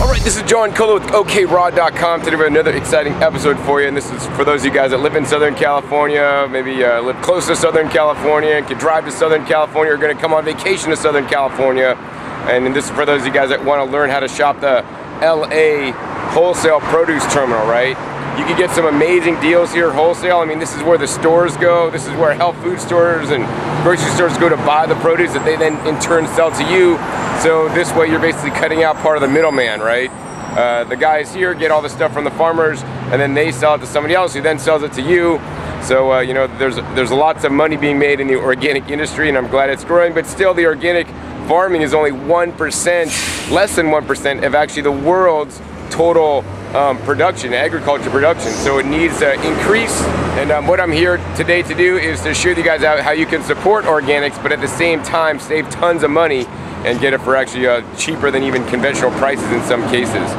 Alright, this is John Colo with OKRAW.com. Today we have another exciting episode for you, and this is for those of you guys that live in Southern California, maybe live close to Southern California, and can drive to Southern California, or are going to come on vacation to Southern California. And this is for those of you guys that want to learn how to shop the LA Wholesale Produce Terminal, right? You can get some amazing deals here at Wholesale. I mean, this is where the stores go. This is where health food stores and grocery stores go to buy the produce that they then in turn sell to you. So this way you're basically cutting out part of the middleman, right? The guys here get all the stuff from the farmers, and then they sell it to somebody else who then sells it to you. So you know, there's lots of money being made in the organic industry, and I'm glad it's growing, but still the organic farming is only 1%, less than 1% of actually the world's total production, agriculture production. So it needs to increase, and what I'm here today to do is to show you guys out how you can support organics, but at the same time save tons of money and get it for actually cheaper than even conventional prices in some cases.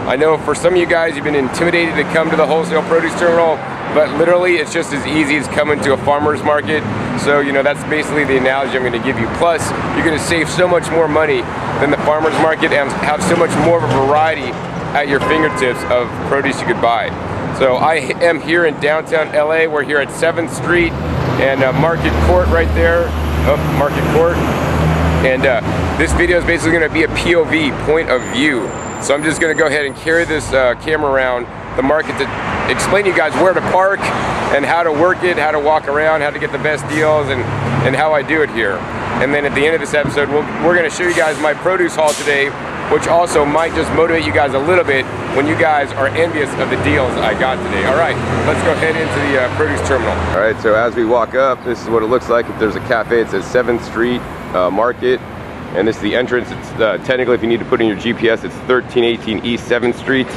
I know for some of you guys, you've been intimidated to come to the Wholesale Produce Terminal, but literally it's just as easy as coming to a farmer's market. So you know, that's basically the analogy I'm going to give you. Plus, you're going to save so much more money than the farmer's market and have so much more of a variety at your fingertips of produce you could buy. So I am here in downtown LA. We're here at 7th Street and Market Court right there. Oh, Market Court. And this video is basically going to be a POV, point of view. So I'm just going to go ahead and carry this camera around the market to explain to you guys where to park and how to work it, how to walk around, how to get the best deals, and how I do it here. And then at the end of this episode, we're going to show you guys my produce haul today, which also might just motivate you guys a little bit when you guys are envious of the deals I got today. All right, let's go head into the produce terminal. All right, so as we walk up, this is what it looks like. If there's a cafe, it says 7th Street Market, and this is the entrance. It's technically, if you need to put in your GPS, it's 1318 East 7th Street.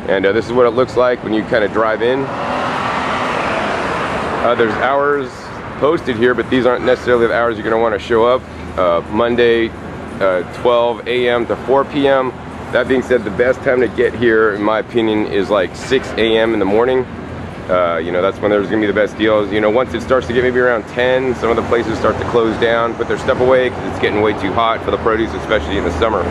And this is what it looks like when you kind of drive in. There's hours posted here, but these aren't necessarily the hours you're going to want to show up. Monday, 12 a.m. to 4 p.m. That being said, the best time to get here, in my opinion, is like 6 a.m. in the morning. You know, that's when there's going to be the best deals. You know, once it starts to get maybe around 10, some of the places start to close down, put their stuff away because it's getting way too hot for the produce, especially in the summer.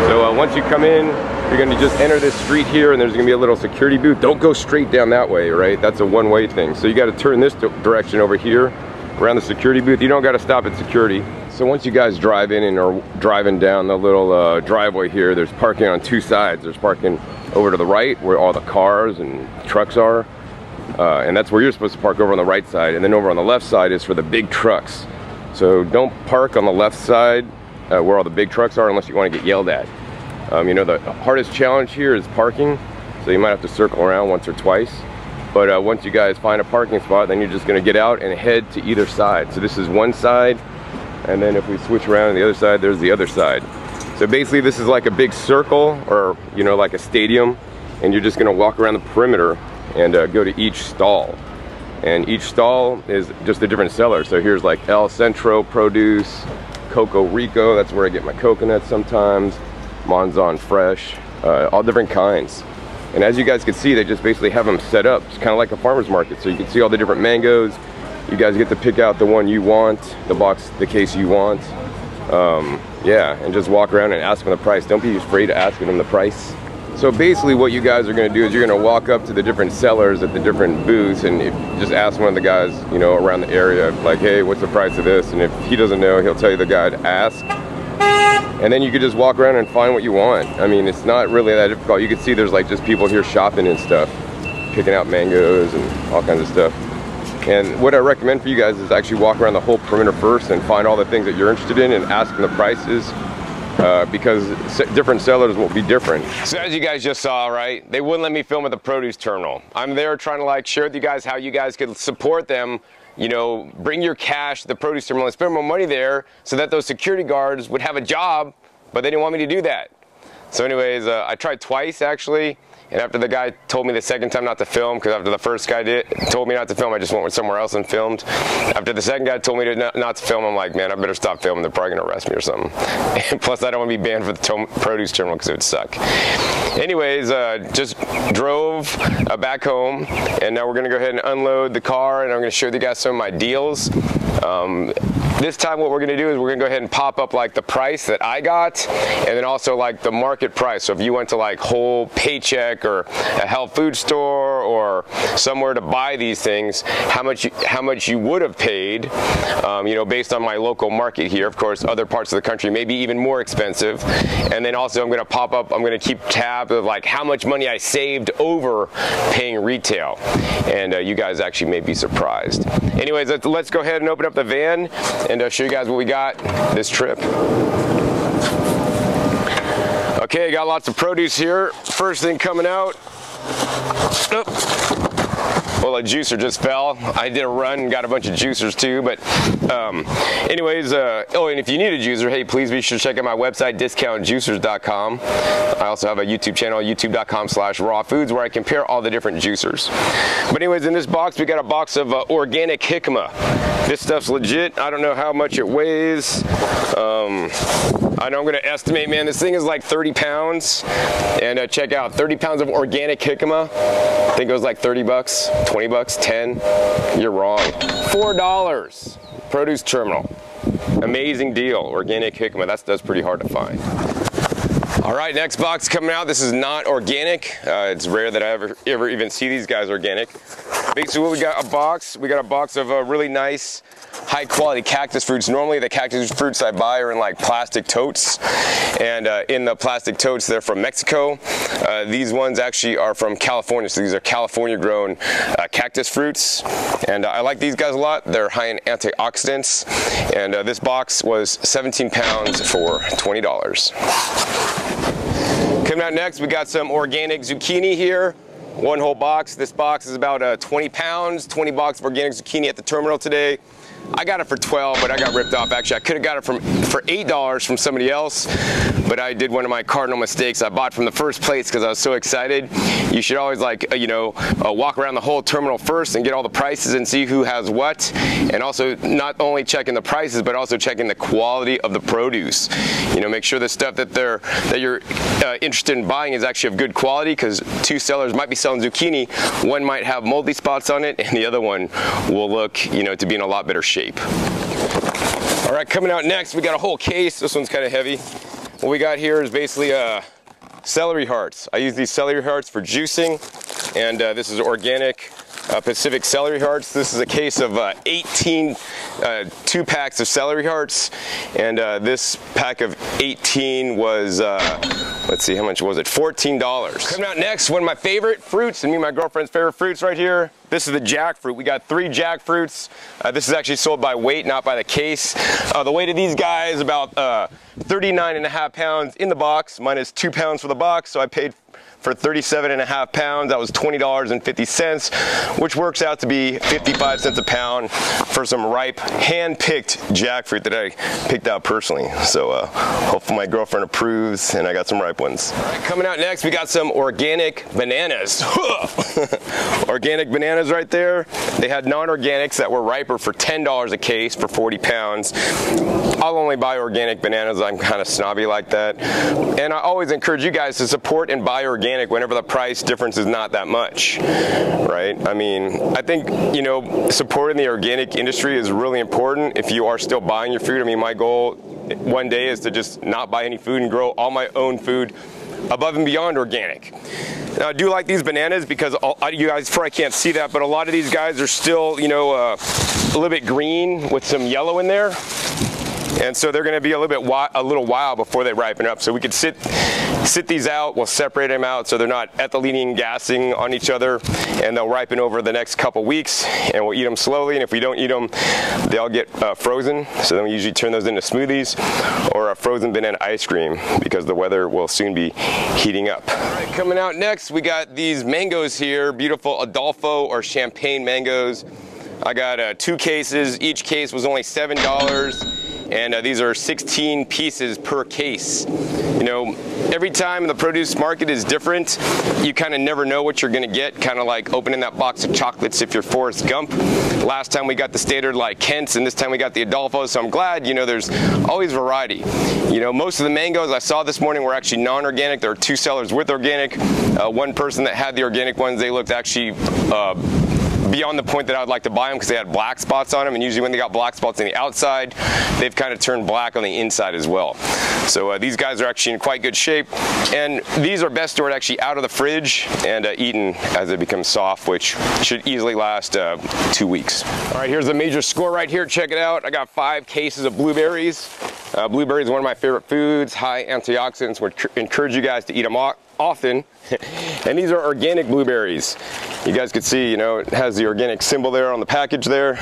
So once you come in, you're going to just enter this street here, and there's going to be a little security booth. Don't go straight down that way, right? That's a one-way thing. So you got to turn this direction over here around the security booth. You don't got to stop at security. So once you guys drive in and are driving down the little driveway here, there's parking on two sides. There's parking over to the right where all the cars and trucks are, and that's where you're supposed to park, over on the right side. And then over on the left side is for the big trucks. So don't park on the left side where all the big trucks are unless you want to get yelled at. You know, the hardest challenge here is parking, so you might have to circle around once or twice. But once you guys find a parking spot, then you're just going to get out and head to either side. So this is one side, and then if we switch around on the other side, there's the other side. So basically this is like a big circle, or you know, like a stadium, and you're just going to walk around the perimeter and go to each stall. And each stall is just a different seller. So here's like El Centro Produce, Coco Rico, that's where I get my coconuts sometimes, Monzon Fresh, all different kinds. And as you guys can see, they just basically have them set up. It's kind of like a farmer's market. So you can see all the different mangoes. You guys get to pick out the one you want, the case you want. Yeah, and just walk around and ask them the price. Don't be afraid of asking them the price. So basically what you guys are going to do is you're going to walk up to the different sellers at the different booths, and just ask one of the guys, you know, around the area, like, hey, what's the price of this? And if he doesn't know, he'll tell you the guy to ask. And then you could just walk around and find what you want. I mean, it's not really that difficult. You can see there's like just people here shopping and stuff, picking out mangoes and all kinds of stuff. And what I recommend for you guys is actually walk around the whole perimeter first and find all the things that you're interested in and ask them the prices, because different sellers will be different. So as you guys just saw, right, they wouldn't let me film at the produce terminal. I'm there trying to like share with you guys how you guys could support them. You know, bring your cash to the produce terminal and spend more money there so that those security guards would have a job, but they didn't want me to do that. So anyways, I tried twice actually, and after the guy told me the second time not to film, because after the first guy told me not to film, I just went somewhere else and filmed. After the second guy told me not to film, I'm like, man, I better stop filming. They're probably gonna arrest me or something. And plus, I don't want to be banned for the produce terminal because it would suck. Anyways, just drove back home, and now we're gonna go ahead and unload the car, and I'm gonna show you guys some of my deals. This time what we're going to do is we're going to go ahead and pop up like the price that I got, and then also like the market price. So if you went to like Whole Paycheck or a health food store or somewhere to buy these things, how much you would have paid, you know, based on my local market here. Of course, other parts of the country may be even more expensive. And then also I'm going to pop up, I'm going to keep tab of like how much money I saved over paying retail. And you guys actually may be surprised. Anyways, let's go ahead and open up the van and show you guys what we got this trip. Okay, got lots of produce here. First thing coming out. Well, a juicer just fell. I did a run and got a bunch of juicers too, but anyways, oh, and if you need a juicer, hey, please be sure to check out my website, discountjuicers.com. I also have a YouTube channel, youtube.com/rawfoods, where I compare all the different juicers. But anyways, in this box, we got a box of organic jicama. This stuff's legit. I don't know how much it weighs. I know I'm gonna estimate, man, this thing is like 30 pounds. And check out, 30 pounds of organic jicama. I think it was like 30 bucks, 20 bucks, 10. You're wrong. $4. Produce terminal. Amazing deal. Organic jicama. That's pretty hard to find. All right, next box coming out. This is not organic. It's rare that I ever even see these guys organic. Basically, we got a box of really nice, high quality cactus fruits. Normally the cactus fruits I buy are in like plastic totes, and in the plastic totes they're from Mexico. These ones actually are from California, so these are California grown cactus fruits, and I like these guys a lot. They're high in antioxidants, and this box was 17 pounds for $20. Coming out next, we got some organic zucchini here. One whole box. This box is about 20 pounds, 20 boxes of organic zucchini at the terminal today. I got it for 12, but I got ripped off. Actually, I could have got it for $8 from somebody else, but I did one of my cardinal mistakes. I bought from the first place because I was so excited. You should always walk around the whole terminal first and get all the prices and see who has what, and also not only checking the prices, but also checking the quality of the produce. You know, make sure the stuff that you're interested in buying is actually of good quality, because two sellers might be selling zucchini. One might have moldy spots on it, and the other one will look, you know, to be in a lot better shape. All right, coming out next, we got a whole case. This one's kind of heavy. What we got here is basically celery hearts. I use these celery hearts for juicing, and this is organic Pacific celery hearts. This is a case of 18 2-packs of celery hearts, and this pack of 18 was let's see, how much was it? $14. Coming out next, one of my favorite fruits, and me and my girlfriend's favorite fruits right here. This is the jackfruit. We got 3 jackfruits. This is actually sold by weight, not by the case. The weight of these guys about 39.5 pounds in the box. Mine is 2 pounds for the box, so I paid for 37.5 pounds. That was $20.50, which works out to be 55 cents a pound for some ripe, hand-picked jackfruit that I picked out personally. So hopefully my girlfriend approves, and I got some ripe ones. All right, coming out next, we got some organic bananas. Organic bananas right there. They had non-organics that were riper for $10 a case for 40 pounds. I'll only buy organic bananas. I'm kind of snobby like that. And I always encourage you guys to support and buy organic whenever the price difference is not that much, right? I mean, I think, you know, supporting the organic industry is really important if you are still buying your food. I mean, my goal one day is to just not buy any food and grow all my own food above and beyond organic. Now, I do like these bananas because you guys probably can't see that, but a lot of these guys are still, you know, a little bit green with some yellow in there. And so they're going to be a little while before they ripen up. So we could sit these out. We'll separate them out so they're not ethylene and gassing on each other, and they'll ripen over the next couple weeks, and we'll eat them slowly. And if we don't eat them, they'll get frozen. So then we usually turn those into smoothies or a frozen banana ice cream, because the weather will soon be heating up. All right, coming out next, we got these mangoes here, beautiful Adolfo or champagne mangoes. I got 2 cases. Each case was only $7. And these are 16 pieces per case. You know, every time the produce market is different, you kind of never know what you're gonna get, kind of like opening that box of chocolates if you're Forrest Gump. Last time we got the standard like Kent's, and this time we got the Adolfo, so I'm glad, you know, there's always variety. You know, most of the mangoes I saw this morning were actually non-organic. There are 2 sellers with organic. One person that had the organic ones, they looked actually beyond the point that I would like to buy them because they had black spots on them, and usually when they got black spots on the outside, they've kind of turned black on the inside as well. So these guys are actually in quite good shape, and these are best stored actually out of the fridge and eaten as they become soft, which should easily last 2 weeks. All right, here's the major score right here. Check it out. I got 5 cases of blueberries. Blueberries are one of my favorite foods, high antioxidants. Would encourage you guys to eat them often. And these are organic blueberries. You guys can see, you know, it has the organic symbol there on the package there.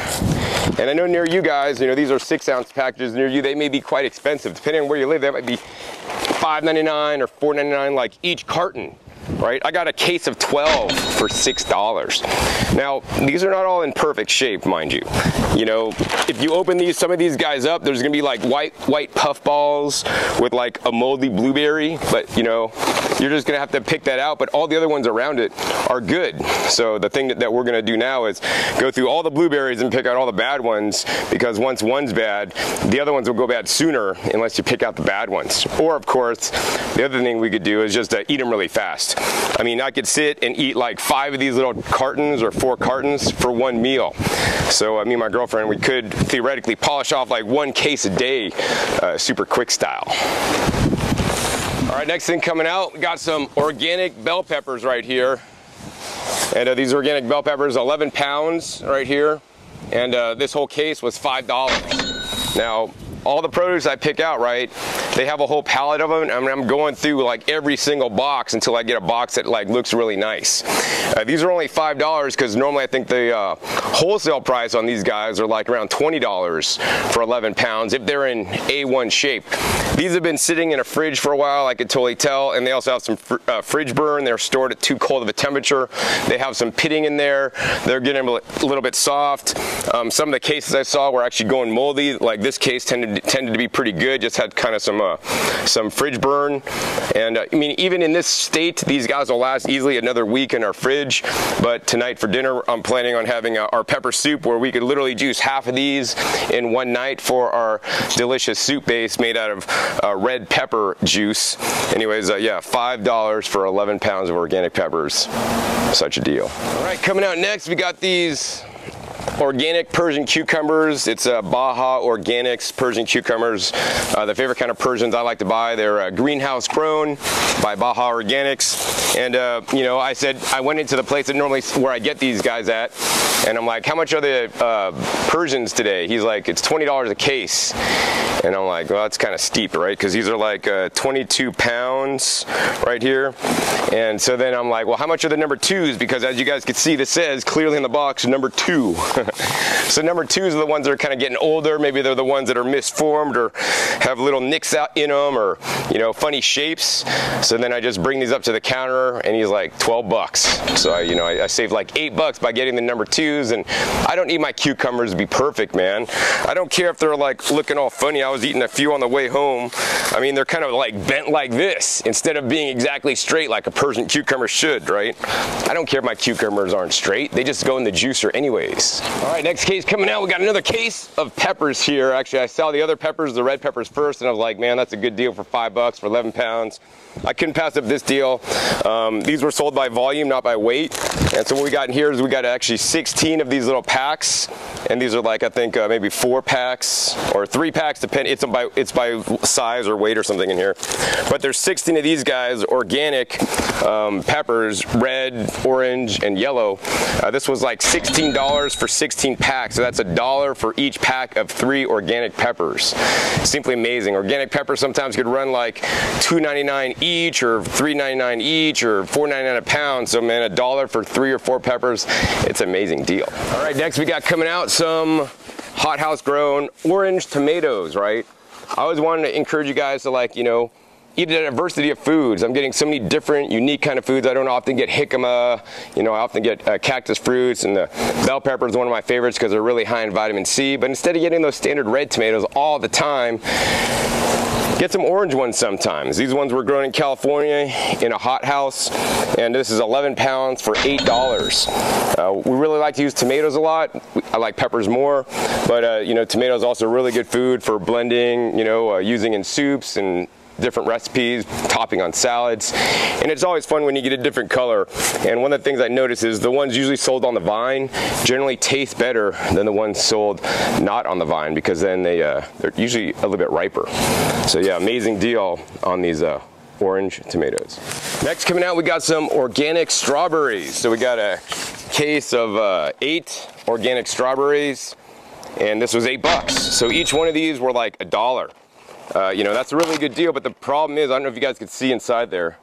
And I know near you guys, you know, these are 6-ounce packages near you. They may be quite expensive. Depending on where you live, that might be $5.99 or $4.99 like each carton. Right? I got a case of 12 for $6. Now, these are not all in perfect shape, mind you. You know, if you open some of these guys up, there's gonna be like white puff balls with like a moldy blueberry, but you know, you're just gonna have to pick that out, but all the other ones around it are good. So the thing that we're gonna do now is go through all the blueberries and pick out all the bad ones, because once one's bad, the other ones will go bad sooner unless you pick out the bad ones. Or of course, the other thing we could do is just eat them really fast. I mean, I could sit and eat like 5 of these little cartons or 4 cartons for one meal. So me and my girlfriend, we could theoretically polish off like 1 case a day, super quick style. All right, next thing coming out, we got some organic bell peppers right here. And these organic bell peppers, 11 pounds right here. And this whole case was $5. Now, all the produce I pick out, right, they have a whole pallet of them. I mean, I'm going through like every single box until I get a box that like looks really nice. These are only $5 because normally I think the wholesale price on these guys are like around $20 for 11 pounds if they're in A1 shape. These have been sitting in a fridge for a while, I could totally tell, and they also have some fridge burn. They're stored at too cold of a temperature. They have some pitting in there. They're getting a little bit soft. Some of the cases I saw were actually going moldy. Like this case tended to be pretty good, just had kind of some fridge burn. And I mean, even in this state, these guys will last easily another week in our fridge. But tonight for dinner, I'm planning on having our pepper soup, where we could literally juice half of these in one night for our delicious soup base made out of red pepper juice. Anyways, yeah, $5 for 11 pounds of organic peppers. Such a deal. All right, coming out next, we got these organic Persian cucumbers. It's Baja Organics Persian cucumbers. The favorite kind of Persians I like to buy. They're greenhouse grown by Baja Organics. And you know, I went into the place that normally where I get these guys at, and I'm like, how much are the Persians today? He's like, it's $20 a case. And I'm like, well, that's kind of steep, right? Because these are like 22 pounds right here. And so then I'm like, well, how much are the number 2s? Because as you guys can see, this says clearly in the box, number 2. So number 2s are the ones that are kind of getting older. Maybe they're the ones that are misformed or have little nicks out in them, or, you know, funny shapes. So then I just bring these up to the counter, and he's like, 12 bucks. So I saved like 8 bucks by getting the number 2s. And I don't need my cucumbers to be perfect, man. I don't care if they're like looking all funny. I was eating a few on the way home. I mean, they're kind of like bent like this instead of being exactly straight like a Persian cucumber should, right? I don't care if my cucumbers aren't straight. They just go in the juicer anyways. All right, next case coming out. We got another case of peppers here. Actually, I saw the other peppers, the red peppers first, and I was like, man, that's a good deal for $5 for 11 pounds. I couldn't pass up this deal. These were sold by volume, not by weight. And so what we got in here is we got actually 16 of these little packs. And these are like, I think maybe 4 packs or 3 packs, depending. It's by size or weight or something in here. But there's 16 of these guys, organic peppers, red, orange, and yellow. This was like $16 for 16 packs. So that's $1 for each pack of 3 organic peppers. Simply amazing. Organic peppers sometimes could run like $2.99 each, or $3.99 each, or $4.99 a pound. So man, $1 for 3 or 4 peppers, it's an amazing deal. All right, next we got coming out some hothouse grown orange tomatoes, right? I always wanted to encourage you guys to, like, you know, eat a diversity of foods. I'm getting so many different, unique kind of foods. I don't often get jicama, you know, I often get cactus fruits, and the bell pepper is one of my favorites because they're really high in vitamin C. But instead of getting those standard red tomatoes all the time, get some orange ones sometimes. These ones were grown in California in a hothouse, and this is 11 pounds for $8. We really like to use tomatoes a lot. I like peppers more, but you know, tomatoes also really good food for blending, you know, using in soups and different recipes, topping on salads, and it's always fun when you get a different color. And one of the things I notice is the ones usually sold on the vine generally taste better than the ones sold not on the vine, because then they're usually a little bit riper. So yeah, amazing deal on these orange tomatoes. Next coming out, we got some organic strawberries. So we got a case of 8 organic strawberries, and this was $8. So each one of these were like $1. You know, that's a really good deal, but the problem is, I don't know if you guys could see inside there,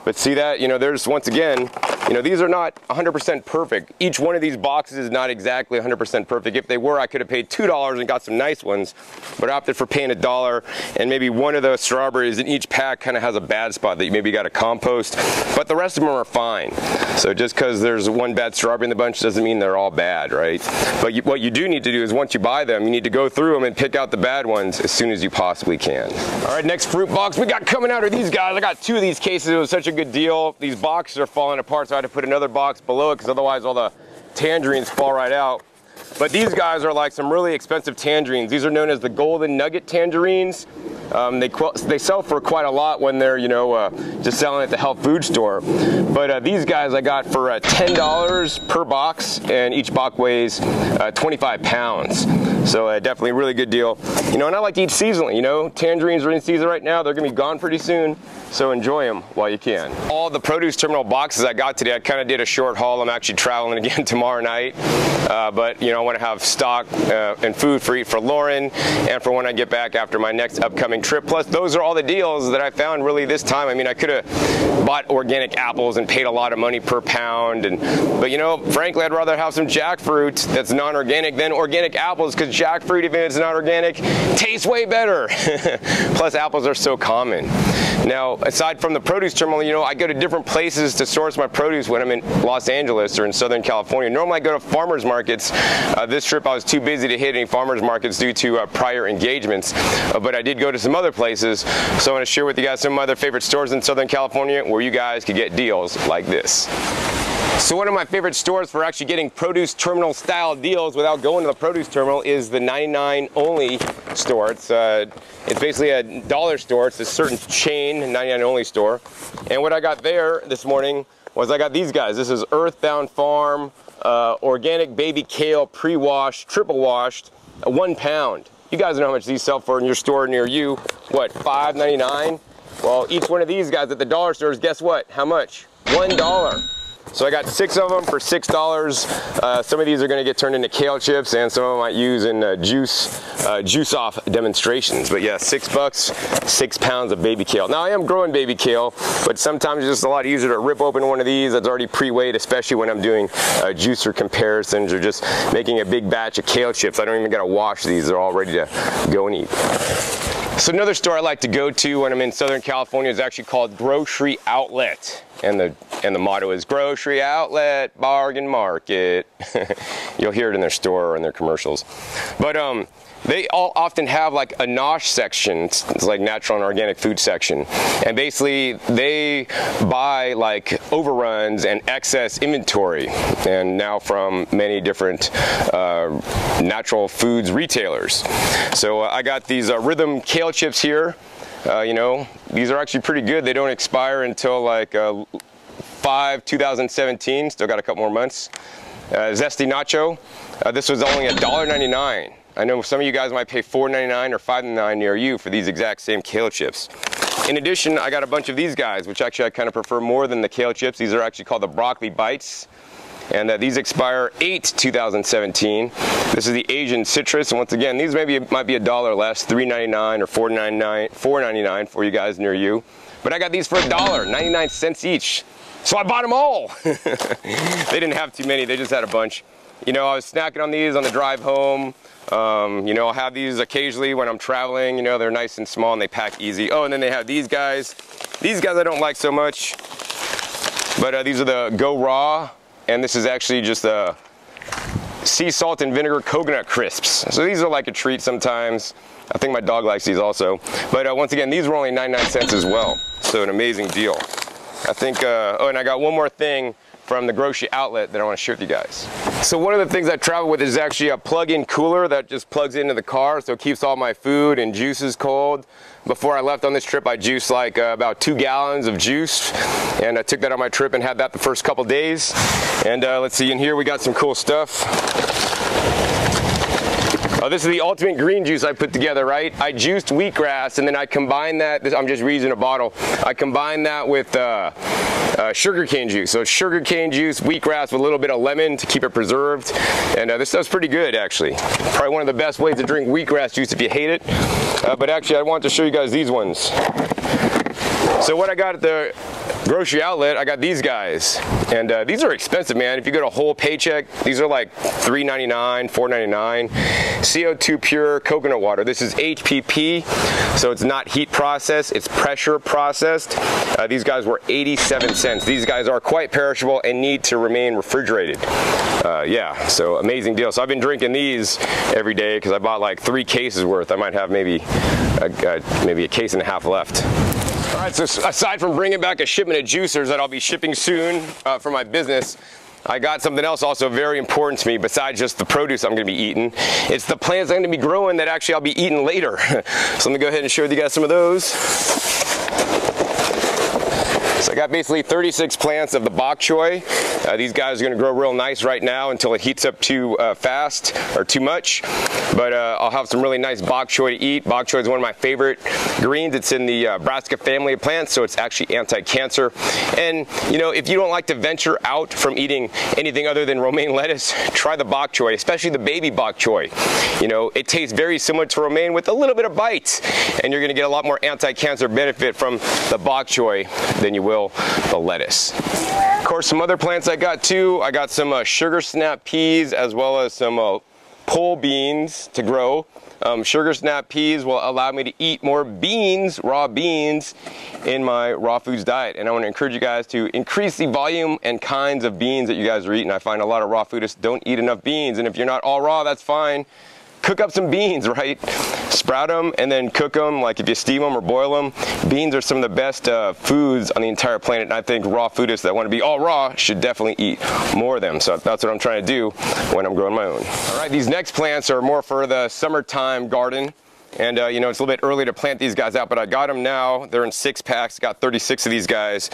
but see that, you know, there's, once again, you know, these are not 100% perfect. Each one of these boxes is not exactly 100% perfect. If they were, I could have paid $2 and got some nice ones, but I opted for paying $1, and maybe one of the strawberries in each pack kind of has a bad spot that you maybe got to compost, but the rest of them are fine. So just because there's one bad strawberry in the bunch doesn't mean they're all bad, right? But what you do need to do is, once you buy them, you need to go through them and pick out the bad ones as soon as you possibly can. All right, next fruit box we got coming out are these guys. I got 2 of these cases. It was such a good deal. These boxes are falling apart, so I had to put another box below it because otherwise all the tangerines fall right out. But these guys are like some really expensive tangerines. These are known as the golden nugget tangerines. They sell for quite a lot when they're, you know, just selling at the health food store. But these guys I got for $10 per box, and each box weighs 25 pounds. So definitely a really good deal. You know, and I like to eat seasonally. You know, tangerines are in season right now. They're gonna be gone pretty soon. So enjoy them while you can. All the produce terminal boxes I got today, I kind of did a short haul. I'm actually traveling again tomorrow night. But you know, I want to have stock and food for Lauren and for when I get back after my next upcoming trip. Plus, those are all the deals that I found really this time. I mean, I could have bought organic apples and paid a lot of money per pound, but you know, frankly, I'd rather have some jackfruit that's non-organic than organic apples, because jackfruit, even if it's not organic, tastes way better. Plus, apples are so common. Now, aside from the produce terminal, you know, I go to different places to source my produce when I'm in Los Angeles or in Southern California. Normally I go to farmers markets. This trip I was too busy to hit any farmers markets due to prior engagements, but I did go to some other places. So I want to share with you guys some of my other favorite stores in Southern California where you guys could get deals like this. So one of my favorite stores for actually getting produce terminal style deals without going to the produce terminal is the 99 only store. It's basically a dollar store. It's a certain chain, 99 only store. And what I got there this morning was I got these guys. This is Earthbound Farm organic baby kale pre-washed, triple washed, 1 pound. You guys know how much these sell for in your store near you. What, $5.99? Well, each one of these guys at the dollar stores, guess what? How much? $1. So I got 6 of them for $6. Some of these are going to get turned into kale chips, and some of them I might use in juice off demonstrations. But yeah, $6, 6 pounds of baby kale. Now I am growing baby kale, but sometimes it's just a lot easier to rip open one of these that's already pre-weighed, especially when I'm doing juicer comparisons or just making a big batch of kale chips. I don't even got to wash these; they're all ready to go and eat. So another store I like to go to when I'm in Southern California is actually called Grocery Outlet. And the motto is Grocery Outlet, Bargain Market. You'll hear it in their store or in their commercials. But they all often have like a NOSH section. It's like natural and organic food section. And basically they buy like overruns and excess inventory, and now from many different natural foods retailers. So I got these Rhythm kale chips here. You know, these are actually pretty good. They don't expire until like 5/2017. Still got a couple more months. Zesty Nacho. This was only $1.99. I know some of you guys might pay $4.99 or $5.99 near you for these exact same kale chips. In addition, I got a bunch of these guys, which actually I kind of prefer more than the kale chips. These are actually called the Broccoli Bites. And these expire 8/2017. This is the Asian citrus, and once again, these might be $1 less, $3.99 or $4.99 for you guys near you. But I got these for $1, 99 cents each. So I bought them all. They didn't have too many; they just had a bunch. You know, I was snacking on these on the drive home. You know, I'll have these occasionally when I'm traveling. You know, they're nice and small and they pack easy. Oh, and then they have these guys. These guys I don't like so much, but these are the Go Raw. And this is actually just sea salt and vinegar coconut crisps. So these are like a treat sometimes. I think my dog likes these also. But once again, these were only 99 cents as well. So an amazing deal. I think, oh, and I got one more thing from the grocery outlet that I want to share with you guys. So one of the things I travel with is actually a plug-in cooler that just plugs into the car, so it keeps all my food and juices cold. Before I left on this trip, I juiced like about 2 gallons of juice, and I took that on my trip and had that the first couple days. And let's see, in here we got some cool stuff. Oh, this is the ultimate green juice I put together, right? I juiced wheatgrass, and then I combined that, I'm just reusing a bottle, I combined that with sugarcane juice. So it's sugarcane juice, wheatgrass with a little bit of lemon to keep it preserved. And this stuff's pretty good, actually. Probably one of the best ways to drink wheatgrass juice if you hate it. But actually, I want to show you guys these ones. So what I got at the grocery outlet, I got these guys, and these are expensive, man. If you go to Whole Paycheck, these are like $3.99, $4.99. CO2 pure coconut water. This is HPP, so it's not heat processed, it's pressure processed. These guys were 87 cents. These guys are quite perishable and need to remain refrigerated. Yeah, so amazing deal. So I've been drinking these every day because I bought like 3 cases worth. I might have maybe a case and a half left. All right, so aside from bringing back a shipment of juicers that I'll be shipping soon for my business, I got something else also very important to me besides just the produce I'm going to be eating. It's the plants I'm going to be growing that actually I'll be eating later. So let me go ahead and show you guys some of those. So I got basically 36 plants of the bok choy. These guys are going to grow real nice right now until it heats up too fast or too much. But I'll have some really nice bok choy to eat. Bok choy is one of my favorite greens. It's in the brassica family of plants, so it's actually anti-cancer. And you know, if you don't like to venture out from eating anything other than romaine lettuce, try the bok choy, especially the baby bok choy. You know, it tastes very similar to romaine with a little bit of bite, and you're going to get a lot more anti-cancer benefit from the bok choy than you will the lettuce. Of course, some other plants I got too. I got some sugar snap peas as well as some pole beans to grow. Sugar snap peas will allow me to eat more beans, raw beans, in my raw foods diet. And I want to encourage you guys to increase the volume and kinds of beans that you guys are eating. I find a lot of raw foodists don't eat enough beans, and if you're not all raw, that's fine. Cook up some beans, right? Sprout them and then cook them, like if you steam them or boil them. Beans are some of the best foods on the entire planet, and I think raw foodists that want to be all raw should definitely eat more of them. So that's what I'm trying to do when I'm growing my own. All right, these next plants are more for the summertime garden. And you know, it's a little bit early to plant these guys out, but I got them now. They're in 6-packs, got 36 of these guys.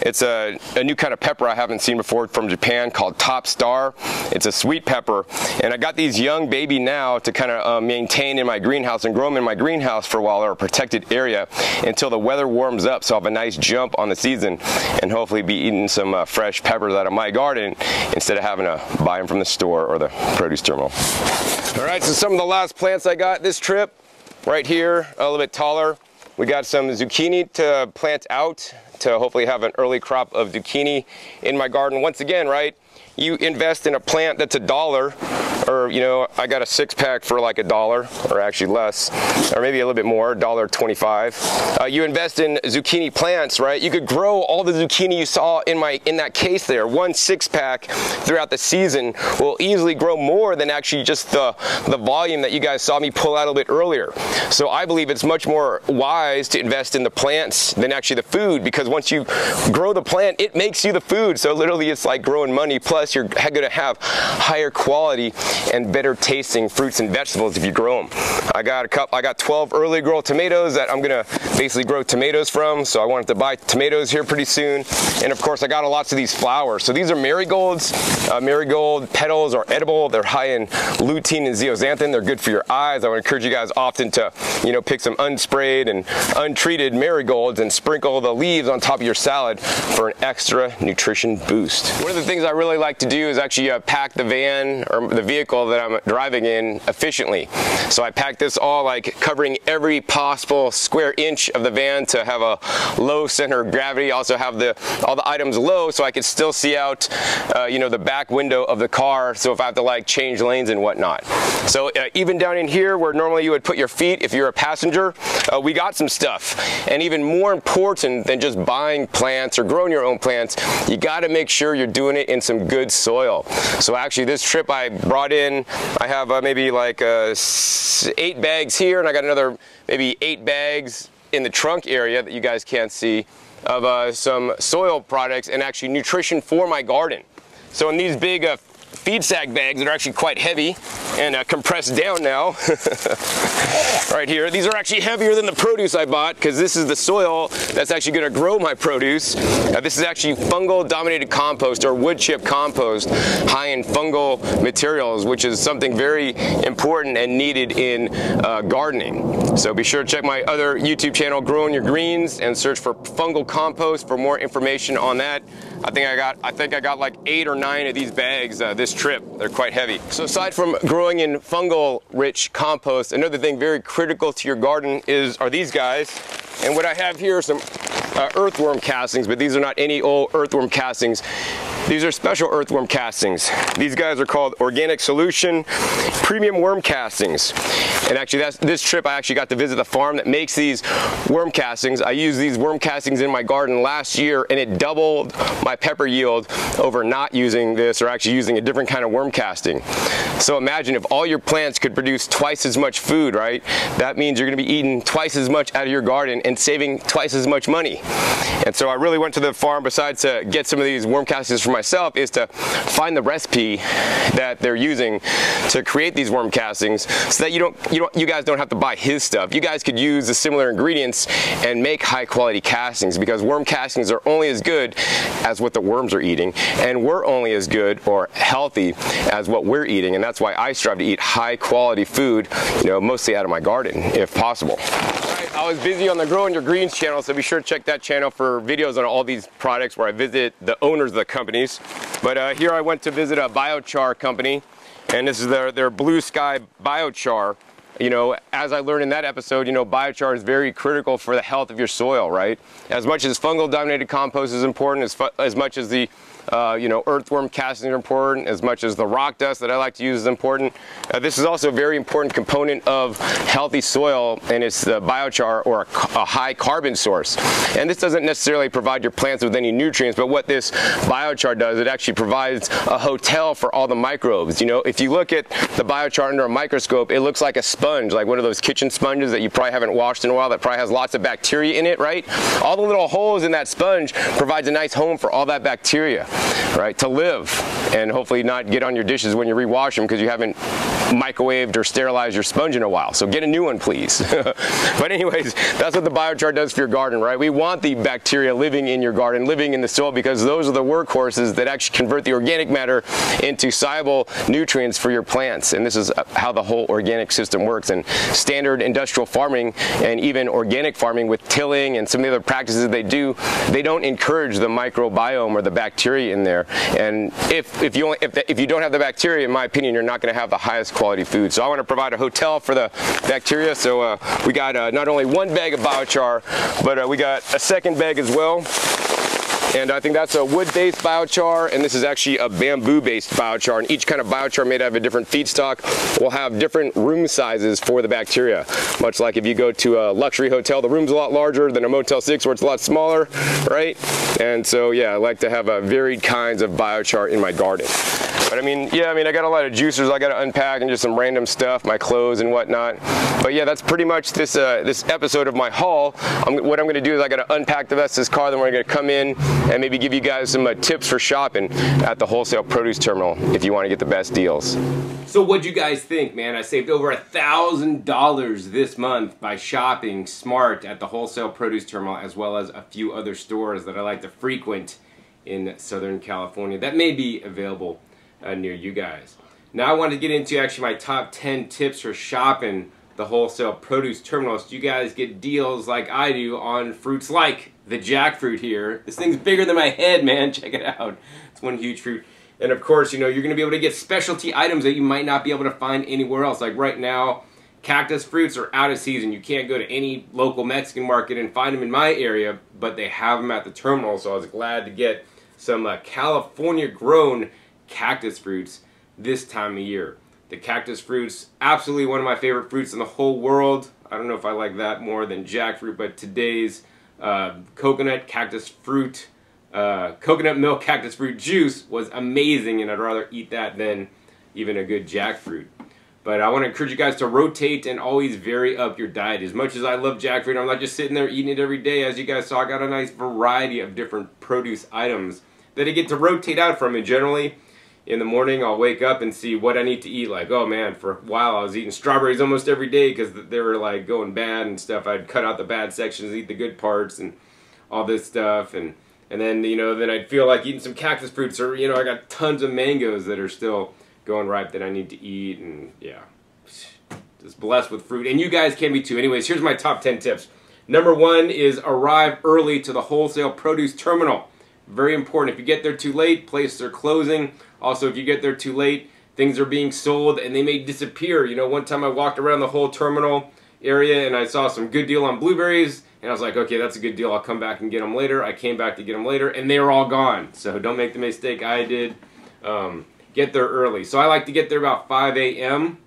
It's a new kind of pepper I haven't seen before from Japan called Top Star. It's a sweet pepper. And I got these young baby now to kind of maintain in my greenhouse and grow them in my greenhouse for a while, or a protected area, until the weather warms up, so I'll have a nice jump on the season and hopefully be eating some fresh peppers out of my garden instead of having to buy them from the store or the produce terminal. All right, so some of the last plants I got this trip. Right here, a little bit taller, we got some zucchini to plant out to hopefully have an early crop of zucchini in my garden. Once again, right, you invest in a plant that's $1, or you know, I got a 6-pack for like $1, or actually less, or maybe a little bit more, $1.25. You invest in zucchini plants, right? You could grow all the zucchini you saw in that case there. One 6-pack throughout the season will easily grow more than actually just the volume that you guys saw me pull out a little bit earlier. So I believe it's much more wise to invest in the plants than actually the food, because once you grow the plant, it makes you the food. So literally it's like growing money, plus you're going to have higher quality and better tasting fruits and vegetables if you grow them. I got 12 early grow tomatoes that I'm going to basically grow tomatoes from, so I wanted to buy tomatoes here pretty soon. And of course I got lots of these flowers. So these are marigolds. Marigold petals are edible. They're high in lutein and zeaxanthin. They're good for your eyes. I would encourage you guys often to, you know, pick some unsprayed and untreated marigolds and sprinkle the leaves on top of your salad for an extra nutrition boost. One of the things I really like to do is actually pack the van or the vehicle that I'm driving in efficiently. So I packed this all like covering every possible square inch of the van to have a low center of gravity. Also have all the items low so I could still see out, you know, the back window of the car. So if I have to like change lanes and whatnot. So even down in here where normally you would put your feet if you're a passenger, we got some stuff. And even more important than just buying plants or growing your own plants, you got to make sure you're doing it in some good soil. So actually this trip I brought in, I have maybe like 8 bags here, and I got another maybe 8 bags in the trunk area that you guys can't see of some soil products and actually nutrition for my garden. So in these big feed sack bags that are actually quite heavy and compressed down now right here, these are actually heavier than the produce I bought because this is the soil that's actually going to grow my produce. This is actually fungal dominated compost or wood chip compost, high in fungal materials, which is something very important and needed in gardening. So be sure to check my other YouTube channel, Growing Your Greens, and search for fungal compost for more information on that. I think I got like 8 or 9 of these bags this trip. They're quite heavy. So aside from growing in fungal rich compost, another thing very critical to your garden are these guys. And what I have here are some earthworm castings, but these are not any old earthworm castings. These are special earthworm castings. These guys are called Organic Solution Premium Worm Castings. And actually, this trip I actually got to visit the farm that makes these worm castings. I used these worm castings in my garden last year, and it doubled my pepper yield over not using this or actually using a different kind of worm casting. So imagine if all your plants could produce twice as much food, right? That means you're gonna be eating twice as much out of your garden and saving twice as much money. And so I really went to the farm, besides to get some of these worm castings for myself, is to find the recipe that they're using to create these worm castings so that you guys don't have to buy his stuff. You guys could use the similar ingredients and make high quality castings, because worm castings are only as good as what the worms are eating, and we're only as good or healthy as what we're eating. And that's why I strive to eat high quality food, mostly out of my garden if possible. I was busy on the Growing Your Greens channel, so be sure to check that channel for videos on all these products where I visit the owners of the companies. But here I went to visit a biochar company, and this is their Blue Sky biochar. As I learned in that episode, biochar is very critical for the health of your soil, right? As much as fungal dominated compost is important, as much as the earthworm castings are important, as much as the rock dust that I like to use is important. This is also a very important component of healthy soil, and it's the biochar, or a high carbon source. And this doesn't necessarily provide your plants with any nutrients, but what this biochar does, it actually provides a hotel for all the microbes. If you look at the biochar under a microscope, it looks like a sponge, like one of those kitchen sponges that you probably haven't washed in a while, that probably has lots of bacteria in it, right? All the little holes in that sponge provides a nice home for all that bacteria, right, to live, and hopefully not get on your dishes when you rewash them because you haven't microwaved or sterilized your sponge in a while. So get a new one, please. But anyways, that's what the biochar does for your garden, right? We want the bacteria living in your garden, living in the soil, because those are the workhorses that actually convert the organic matter into soluble nutrients for your plants. And this is how the whole organic system works. And standard industrial farming and even organic farming with tilling and some of the other practices they do, they don't encourage the microbiome or the bacteria in there. And if you don't have the bacteria, in my opinion, you're not going to have the highest quality food. So I want to provide a hotel for the bacteria. So we got not only one bag of biochar, but we got a second bag as well. And I think that's a wood-based biochar, and this is actually a bamboo-based biochar. And each kind of biochar made out of a different feedstock will have different room sizes for the bacteria. Much like if you go to a luxury hotel, the room's a lot larger than a Motel 6 where it's a lot smaller, right? And so, yeah, I like to have varied kinds of biochar in my garden. But I got a lot of juicers I got to unpack and just some random stuff, my clothes and whatnot. But yeah, that's pretty much this episode of my haul. What I'm going to do is I got to unpack the rest of this car, then we're going to come in and maybe give you guys some tips for shopping at the Wholesale Produce Terminal if you want to get the best deals. So what'd you guys think, man? I saved over $1,000 this month by shopping smart at the Wholesale Produce Terminal, as well as a few other stores that I like to frequent in Southern California that may be available near you guys. Now I want to get into actually my top 10 tips for shopping the Wholesale Produce Terminal, so you guys get deals like I do on fruits like the jackfruit here. This thing's bigger than my head, man. Check it out. It's one huge fruit. And of course, you're going to be able to get specialty items that you might not be able to find anywhere else. Like right now, cactus fruits are out of season. You can't go to any local Mexican market and find them in my area, but they have them at the terminal, so I was glad to get some California-grown cactus fruits this time of year. The cactus fruits, absolutely one of my favorite fruits in the whole world. I don't know if I like that more than jackfruit, but today's coconut milk cactus fruit juice was amazing, and I'd rather eat that than even a good jackfruit. But I want to encourage you guys to rotate and always vary up your diet. As much as I love jackfruit, I'm not just sitting there eating it every day. As you guys saw, I got a nice variety of different produce items that I get to rotate out from. And generally, in the morning, I'll wake up and see what I need to eat. Like, oh man, for a while I was eating strawberries almost every day because they were like going bad and stuff. I'd cut out the bad sections, eat the good parts and all this stuff. And then, you know, then I'd feel like eating some cactus fruits, or, you know, I got tons of mangoes that are still going ripe that I need to eat. And yeah, just blessed with fruit. And you guys can be too. Anyways, here's my top 10 tips. Number 1 is arrive early to the wholesale produce terminal. Very important. If you get there too late, places are closing. Also, if you get there too late, things are being sold and they may disappear. You know, one time I walked around the whole terminal area and I saw some good deal on blueberries, and I was like, okay, that's a good deal. I'll come back and get them later. I came back to get them later, and they were all gone. So don't make the mistake I did. Get there early. So I like to get there about 5 a.m.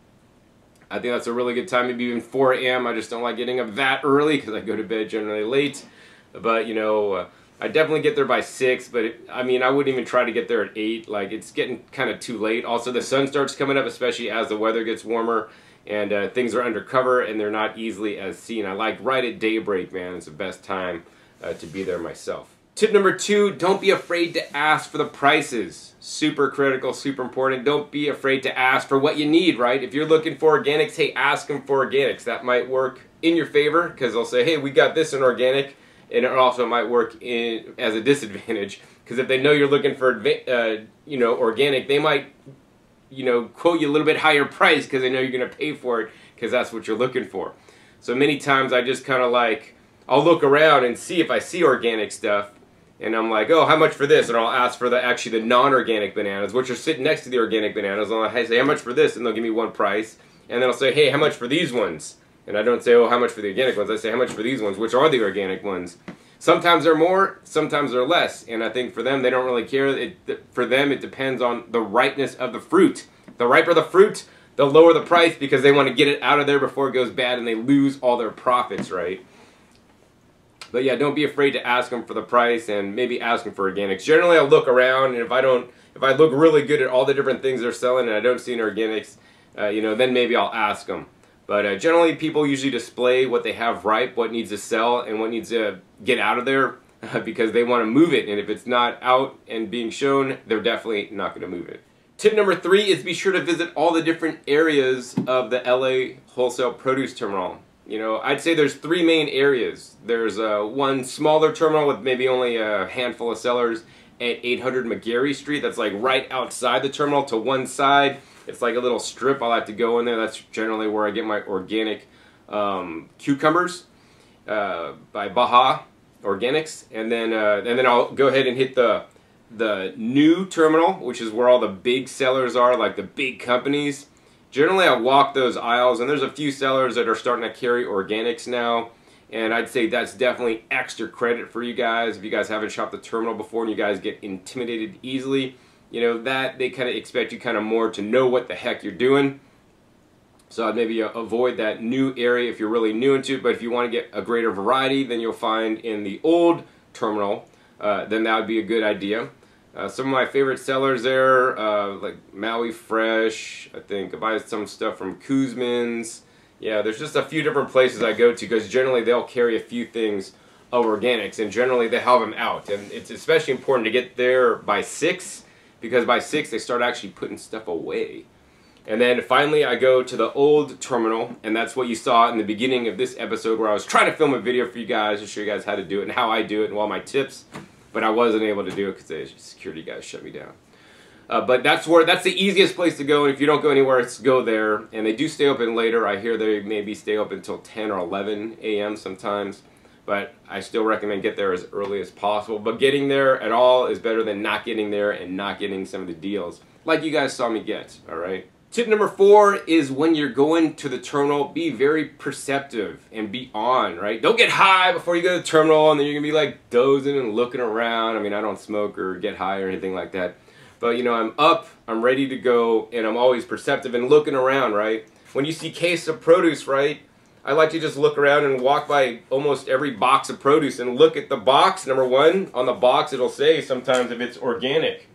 I think that's a really good time, maybe even 4 a.m. I just don't like getting up that early because I go to bed generally late. But, you know, I definitely get there by 6, but I mean, I wouldn't even try to get there at 8. Like, it's getting kind of too late. Also, the sun starts coming up, especially as the weather gets warmer, and things are undercover, and they're not easily as seen. I like right at daybreak, man. It's the best time to be there myself. Tip number 2, don't be afraid to ask for the prices. Super critical, super important. Don't be afraid to ask for what you need, right? If you're looking for organics, hey, ask them for organics. That might work in your favor because they'll say, hey, we got this in organic. And it also might work as a disadvantage because if they know you're looking for, you know, organic, they might, you know, quote you a little bit higher price because they know you're going to pay for it because that's what you're looking for. So many times I just kind of like, I'll look around and see if I see organic stuff, and I'm like, oh, how much for this? And I'll ask for the non-organic bananas, which are sitting next to the organic bananas. And I'll say, how much for this? And they'll give me one price. And then I'll say, hey, how much for these ones? And I don't say, oh, how much for the organic ones? I say, how much for these ones, which are the organic ones. Sometimes they're more, sometimes they're less. And I think for them, they don't really care. For them, it depends on the ripeness of the fruit. The riper the fruit, they'll lower the price because they want to get it out of there before it goes bad and they lose all their profits, right? But yeah, don't be afraid to ask them for the price and maybe ask them for organics. Generally, I'll look around, and if I look really good at all the different things they're selling and I don't see any organics, you know, then maybe I'll ask them. But generally, people usually display what they have ripe, what needs to sell, and what needs to get out of there because they want to move it. And if it's not out and being shown, they're definitely not going to move it. Tip number 3 is be sure to visit all the different areas of the LA Wholesale Produce Terminal. You know, I'd say there's 3 main areas. There's one smaller terminal with maybe only a handful of sellers at 800 McGarry Street. That's like right outside the terminal to one side. It's like a little strip. I like to go in there. That's generally where I get my organic cucumbers by Baja Organics. And then I'll go ahead and hit the new terminal, which is where all the big sellers are, like the big companies. Generally, I walk those aisles, and there's a few sellers that are starting to carry organics now, and I'd say that's definitely extra credit for you guys. If you guys haven't shopped the terminal before and you guys get intimidated easily, you know, that they kind of expect you kind of more to know what the heck you're doing. So I'd maybe avoid that new area if you're really new into it, but if you want to get a greater variety than you'll find in the old terminal, then that would be a good idea. Some of my favorite sellers there, like Maui Fresh, I think I buy some stuff from Kuzman's. Yeah, there's just a few different places I go to because generally they'll carry a few things of organics, and generally they have them out. And it's especially important to get there by 6 because by 6 they start actually putting stuff away. And then finally I go to the old terminal, and that's what you saw in the beginning of this episode where I was trying to film a video for you guys to show you guys how to do it and how I do it and all my tips. But I wasn't able to do it because the security guys shut me down. But that's the easiest place to go, and if you don't go anywhere, it's go there. And they do stay open later. I hear they maybe stay open until 10 or 11 a.m. sometimes. But I still recommend get there as early as possible. But getting there at all is better than not getting there and not getting some of the deals like you guys saw me get, all right? Tip number 4 is when you're going to the terminal, be very perceptive and be on, right? Don't get high before you go to the terminal and then you're going to be like dozing and looking around. I mean, I don't smoke or get high or anything like that. But, you know, I'm up, I'm ready to go, and I'm always perceptive and looking around, right? When you see case of produce, right, I like to just look around and walk by almost every box of produce and look at the box. Number 1, on the box it'll say sometimes if it's organic.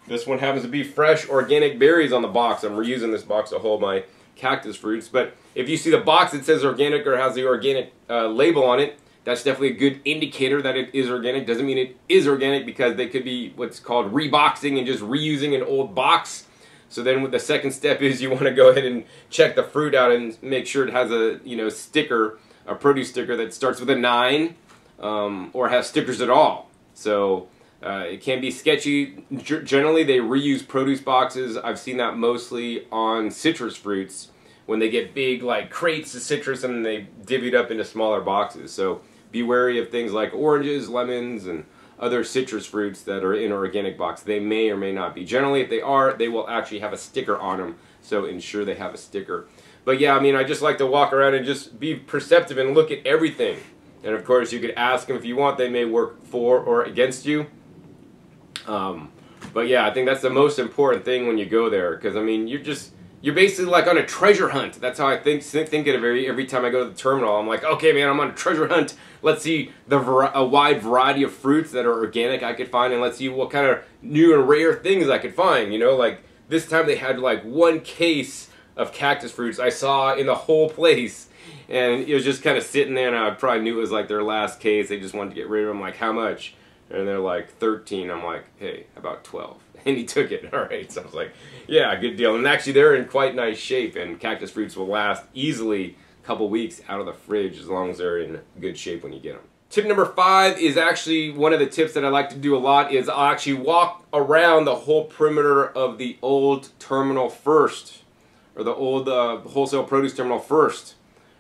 This one happens to be fresh organic berries on the box. I'm reusing this box to hold my cactus fruits. But if you see the box that says organic or has the organic label on it, that's definitely a good indicator that it is organic. Doesn't mean it is organic, because they could be what's called reboxing and just reusing an old box. So then the second step is you want to go ahead and check the fruit out and make sure it has a sticker, a produce sticker that starts with a 9, or has stickers at all. So it can be sketchy. Generally, they reuse produce boxes. I've seen that mostly on citrus fruits when they get big like crates of citrus and they divvy it up into smaller boxes. So be wary of things like oranges, lemons, and other citrus fruits that are in an organic box. They may or may not be. Generally, if they are, they will actually have a sticker on them, so ensure they have a sticker. But yeah, I mean, I just like to walk around and just be perceptive and look at everything. And of course, you could ask them if you want. They may work for or against you. But yeah, I think that's the most important thing when you go there, because I mean, you're basically like on a treasure hunt. That's how I think of it every time I go to the terminal. I'm like, okay, man, I'm on a treasure hunt. Let's see a wide variety of fruits that are organic I could find, and let's see what kind of new and rare things I could find. You know, like this time they had like 1 case of cactus fruits I saw in the whole place, and it was just kind of sitting there, and I probably knew it was like their last case. They just wanted to get rid of them. Like, how much? And they're like 13. I'm like, hey, about 12. And he took it. All right. So I was like, yeah, good deal. And actually, they're in quite nice shape, and cactus fruits will last easily a couple weeks out of the fridge as long as they're in good shape when you get them. Tip number 5 is actually one of the tips that I like to do a lot. Is I'll actually walk around the whole perimeter of the old terminal first, or the old wholesale produce terminal first,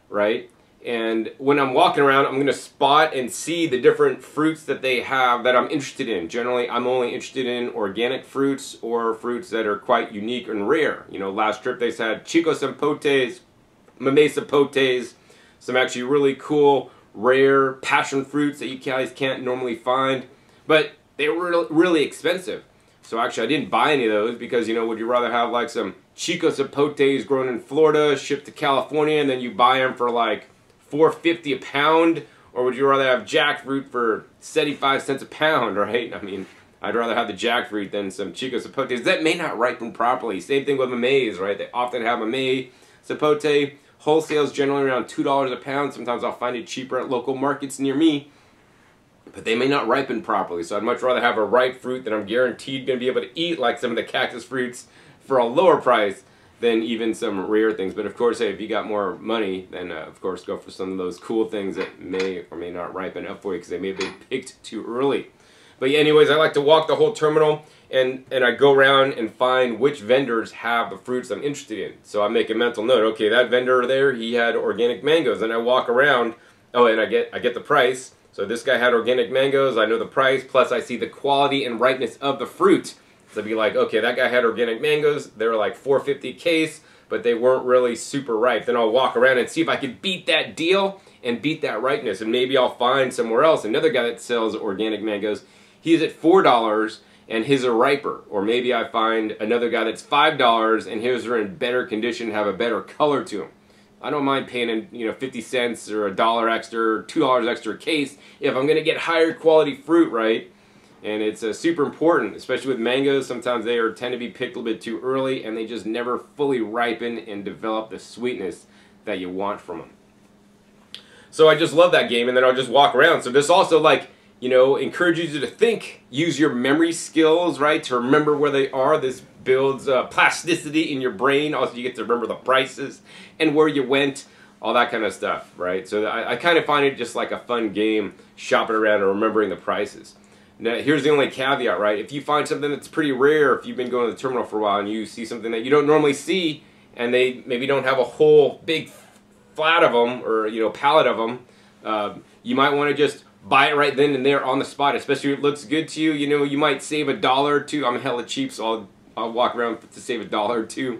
right? And when I'm walking around, I'm going to spot and see the different fruits that they have that I'm interested in. Generally, I'm only interested in organic fruits or fruits that are quite unique and rare. You know, last trip they had chicos sapotes, mamey sapotes, some actually really cool, rare passion fruits that you guys can't normally find. But they were really expensive. So actually, I didn't buy any of those because, you know, would you rather have like some chicos sapotes grown in Florida, shipped to California, and then you buy them for like $4.50 a pound, or would you rather have jackfruit for 75 cents a pound, right? I mean, I'd rather have the jackfruit than some chico sapotes that may not ripen properly. Same thing with mameys, right? They often have mamey sapote. Wholesale is generally around $2 a pound. Sometimes I'll find it cheaper at local markets near me, but they may not ripen properly. So I'd much rather have a ripe fruit that I'm guaranteed going to be able to eat, like some of the cactus fruits, for a lower price than even some rare things. But of course, hey, if you got more money, then of course go for some of those cool things that may or may not ripen up for you because they may have been picked too early. But yeah, anyways, I like to walk the whole terminal, and I go around and find which vendors have the fruits I'm interested in. So I make a mental note. Okay, that vendor there, he had organic mangoes, and I walk around. Oh, and I get the price. So this guy had organic mangoes. I know the price. Plus, I see the quality and ripeness of the fruit. So I'd be like, okay, that guy had organic mangoes. They were like $4.50 a case, but they weren't really super ripe. Then I'll walk around and see if I can beat that deal and beat that ripeness. And maybe I'll find somewhere else another guy that sells organic mangoes. He's at $4 and his are riper. Or maybe I find another guy that's $5 and his are in better condition, have a better color to them. I don't mind paying, 50 cents or $1 extra, or $2 extra a case if I'm going to get higher quality fruit, right? And it's super important, especially with mangoes. Sometimes they tend to be picked a little bit too early, and they just never fully ripen and develop the sweetness that you want from them. So I just love that game, and then I'll just walk around. So this also, encourages you to think, use your memory skills, right, to remember where they are. This builds plasticity in your brain. Also, you get to remember the prices and where you went, all that kind of stuff, right? So I kind of find it just like a fun game, shopping around and remembering the prices. Now, here's the only caveat, right? If you find something that's pretty rare, if you've been going to the terminal for a while and you see something that you don't normally see, and they maybe don't have a whole big flat of them or, pallet of them, you might want to just buy it right then and there on the spot, especially if it looks good to you. You might save $1 or $2. I'm hella cheap, so I'll walk around to save $1 or $2.